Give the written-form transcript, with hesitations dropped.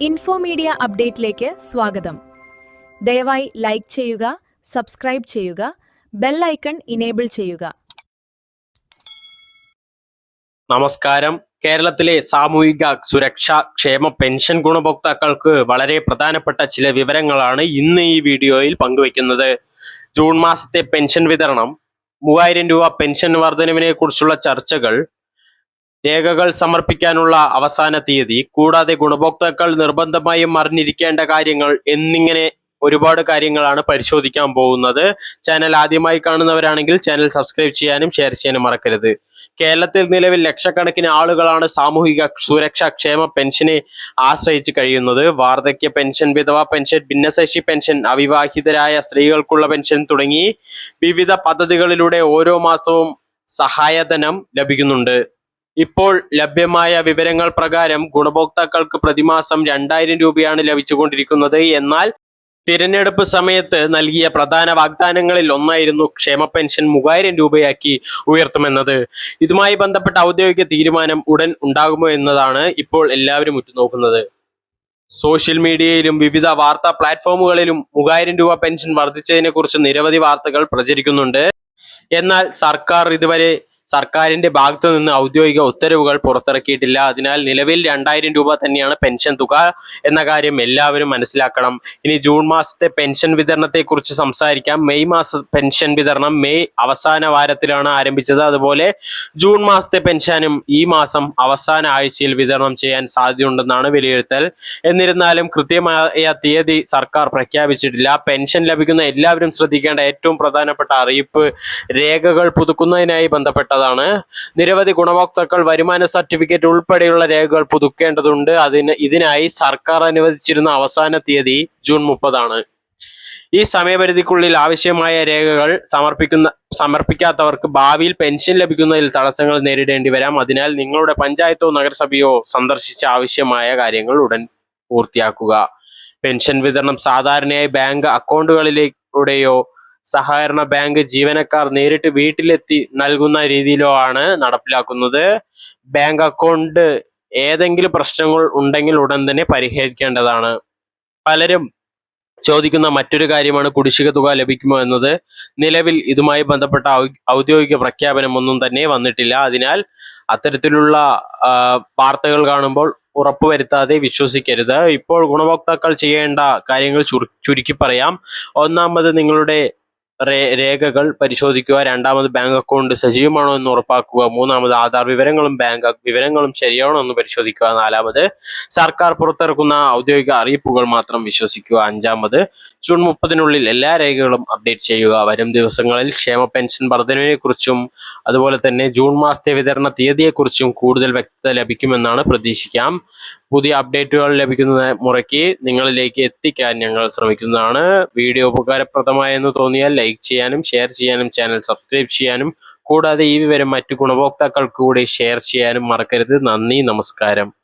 Infomedia അപ്ഡേറ്റിലേക്ക് സ്വാഗതം. ദയവായി like ചെയ്യുക, സബ്സ്ക്രൈബ് ചെയ്യുക, ബെൽ ഐക്കൺ ഇനേബിൾ ചെയ്യുക. നമസ്കാരം. കേരളത്തിലെ സാമൂഹിക സുരക്ഷാ ക്ഷേമ പെൻഷൻ ഗുണഭോക്താക്കൾക്ക് വളരെ പ്രധാനപ്പെട്ട ചില വിവരങ്ങളാണ് ഇന്ന് ഈ വീഡിയോയിൽ പങ്കുവയ്ക്കുന്നത്. ജൂൺ മാസത്തെ പെൻഷൻ വിതരണം, 3000 രൂപ പെൻഷൻ വർധനവിനെ കുറിച്ചുള്ള ചർച്ചകൾ, രേഖകൾ സമർപ്പിക്കാനുള്ള അവസാന തീയതി, കൂടാതെ ഗുണഭോക്താക്കൾ നിർബന്ധമായും അറിഞ്ഞിരിക്കേണ്ട കാര്യങ്ങൾ എന്നിങ്ങനെ ഒരുപാട് കാര്യങ്ങളാണ് പരിശോധിക്കാൻ പോകുന്നത്. ചാനൽ ആദ്യമായി കാണുന്നവരാണെങ്കിൽ ചാനൽ സബ്സ്ക്രൈബ് ചെയ്യാനും ഷെയർ ചെയ്യാനും മറക്കരുത്. കേരളത്തിൽ നിലവിൽ ലക്ഷക്കണക്കിന് ആളുകളാണ് സാമൂഹിക സുരക്ഷാ ക്ഷേമ പെൻഷനെ ആശ്രയിച്ച് കഴിയുന്നത്. വാർദ്ധക്യ പെൻഷൻ, വിധവാ പെൻഷൻ, ഭിന്നശേഷി പെൻഷൻ, അവിവാഹിതരായ സ്ത്രീകൾക്കുള്ള പെൻഷൻ തുടങ്ങി വിവിധ പദ്ധതികളിലൂടെ ഓരോ മാസവും സഹായധനം ലഭിക്കുന്നുണ്ട്. ഇപ്പോൾ ലഭ്യമായ വിവരങ്ങൾ പ്രകാരം ഗുണഭോക്താക്കൾക്ക് പ്രതിമാസം 2000 രൂപയാണ് ലഭിച്ചുകൊണ്ടിരിക്കുന്നത്. എന്നാൽ തിരഞ്ഞെടുപ്പ് സമയത്ത് നൽകിയ പ്രധാന വാഗ്ദാനങ്ങളിൽ ഒന്നായിരുന്നു ക്ഷേമ പെൻഷൻ 3000 രൂപയാക്കി ഉയർത്തുമെന്നത്. ഇതുമായി ബന്ധപ്പെട്ട ഔദ്യോഗിക തീരുമാനം ഉടൻ ഉണ്ടാകുമോ എന്നതാണ് ഇപ്പോൾ എല്ലാവരും ഉറ്റുനോക്കുന്നത്. സോഷ്യൽ മീഡിയയിലും വിവിധ വാർത്താ പ്ലാറ്റ്ഫോമുകളിലും 3000 രൂപ പെൻഷൻ വർദ്ധിച്ചതിനെ കുറിച്ച് നിരവധി വാർത്തകൾ പ്രചരിക്കുന്നുണ്ട്. എന്നാൽ സർക്കാരിന്റെ ഭാഗത്തു നിന്ന് ഔദ്യോഗിക ഉത്തരവുകൾ പുറത്തിറക്കിയിട്ടില്ല. അതിനാൽ നിലവിൽ 2000 രൂപ തന്നെയാണ് പെൻഷൻ തുക എന്ന കാര്യം എല്ലാവരും മനസ്സിലാക്കണം. ഇനി ജൂൺ മാസത്തെ പെൻഷൻ വിതരണത്തെ കുറിച്ച് സംസാരിക്കാം. മെയ് മാസ പെൻഷൻ വിതരണം മെയ് അവസാന വാരത്തിലാണ് ആരംഭിച്ചത്. അതുപോലെ ജൂൺ മാസത്തെ പെൻഷനും ഈ മാസം അവസാന ആഴ്ചയിൽ വിതരണം ചെയ്യാൻ സാധ്യതയുണ്ടെന്നാണ് വിലയിരുത്തൽ. എന്നിരുന്നാലും കൃത്യമായ തീയതി സർക്കാർ പ്രഖ്യാപിച്ചിട്ടില്ല. പെൻഷൻ ലഭിക്കുന്ന എല്ലാവരും ശ്രദ്ധിക്കേണ്ട ഏറ്റവും പ്രധാനപ്പെട്ട അറിയിപ്പ് രേഖകൾ പുതുക്കുന്നതിനായി ബന്ധപ്പെട്ട നിരവധി ഗുണഭോക്താക്കൾ വരുമാന സർട്ടിഫിക്കറ്റ് ഉൾപ്പെടെയുള്ള രേഖകൾ പുതുക്കേണ്ടതുണ്ട്. ഇതിനായി സർക്കാർ അനുവദിച്ചിരുന്ന അവസാന തീയതി ജൂൺ 30 ഈ സമയപരിധിക്കുള്ളിൽ ആവശ്യമായ രേഖകൾ സമർപ്പിക്കാത്തവർക്ക് ഭാവിയിൽ പെൻഷൻ ലഭിക്കുന്നതിൽ തടസ്സങ്ങൾ നേരിടേണ്ടി വരാം. അതിനാൽ നിങ്ങളുടെ പഞ്ചായത്തോ നഗരസഭയോ സന്ദർശിച്ച ആവശ്യമായ കാര്യങ്ങൾ ഉടൻ പൂർത്തിയാക്കുക. പെൻഷൻ വിതരണം സാധാരണയായി ബാങ്ക് അക്കൗണ്ടുകളിലൂടെയോ സഹകരണ ബാങ്ക് ജീവനക്കാർ നേരിട്ട് വീട്ടിലെത്തി നൽകുന്ന രീതിയിലോ ആണ് നടപ്പിലാക്കുന്നത്. ബാങ്ക് അക്കൗണ്ട് ഏതെങ്കിലും പ്രശ്നങ്ങൾ ഉണ്ടെങ്കിൽ ഉടൻ തന്നെ പരിഹരിക്കേണ്ടതാണ്. പലരും ചോദിക്കുന്ന മറ്റൊരു കാര്യമാണ് കുടിശ്ശിക തുക ലഭിക്കുമോ എന്നത്. നിലവിൽ ഇതുമായി ബന്ധപ്പെട്ട ഔദ്യോഗിക പ്രഖ്യാപനമൊന്നും തന്നെ വന്നിട്ടില്ല. അതിനാൽ അത്തരത്തിലുള്ള വാർത്തകൾ കാണുമ്പോൾ ഉറപ്പുവരുത്താതെ വിശ്വസിക്കരുത്. ഇപ്പോൾ ഗുണഭോക്താക്കൾ ചെയ്യേണ്ട കാര്യങ്ങൾ ചുരുക്കി പറയാം. ഒന്നാമത് നിങ്ങളുടെ രേഖകൾ പരിശോധിക്കുക. രണ്ടാമത് ബാങ്ക് അക്കൗണ്ട് സജീവമാണോ എന്ന് ഉറപ്പാക്കുക. മൂന്നാമത് ആധാർ വിവരങ്ങളും ബാങ്ക് വിവരങ്ങളും ശരിയാണോ എന്ന് പരിശോധിക്കുക. നാലാമത് സർക്കാർ പുറത്തിറക്കുന്ന ഔദ്യോഗിക അറിയിപ്പുകൾ മാത്രം വിശ്വസിക്കുക. അഞ്ചാമത് ജൂൺ 30 എല്ലാ രേഖകളും അപ്ഡേറ്റ് ചെയ്യുക. വരും ദിവസങ്ങളിൽ ക്ഷേമ പെൻഷൻ വർധനവിനെ കുറിച്ചും അതുപോലെ തന്നെ ജൂൺ മാസത്തെ വിതരണ തീയതിയെക്കുറിച്ചും കൂടുതൽ വ്യക്തത ലഭിക്കുമെന്നാണ് പ്രതീക്ഷിക്കാം. പുതിയ അപ്ഡേറ്റുകൾ ലഭിക്കുന്ന മുറയ്ക്ക് നിങ്ങളിലേക്ക് എത്തിക്കാൻ ഞങ്ങൾ ശ്രമിക്കുന്നതാണ്. വീഡിയോ ഉപകാരപ്രദമായെന്ന് തോന്നിയാൽ ലൈക്ക് ചെയ്യാനും ഷെയർ ചെയ്യാനും ചാനൽ സബ്സ്ക്രൈബ് ചെയ്യാനും കൂടാതെ ഈ വിവരം മറ്റു ഗുണഭോക്താക്കൾക്ക് കൂടി ഷെയർ ചെയ്യാനും മറക്കരുത്. നന്ദി, നമസ്കാരം.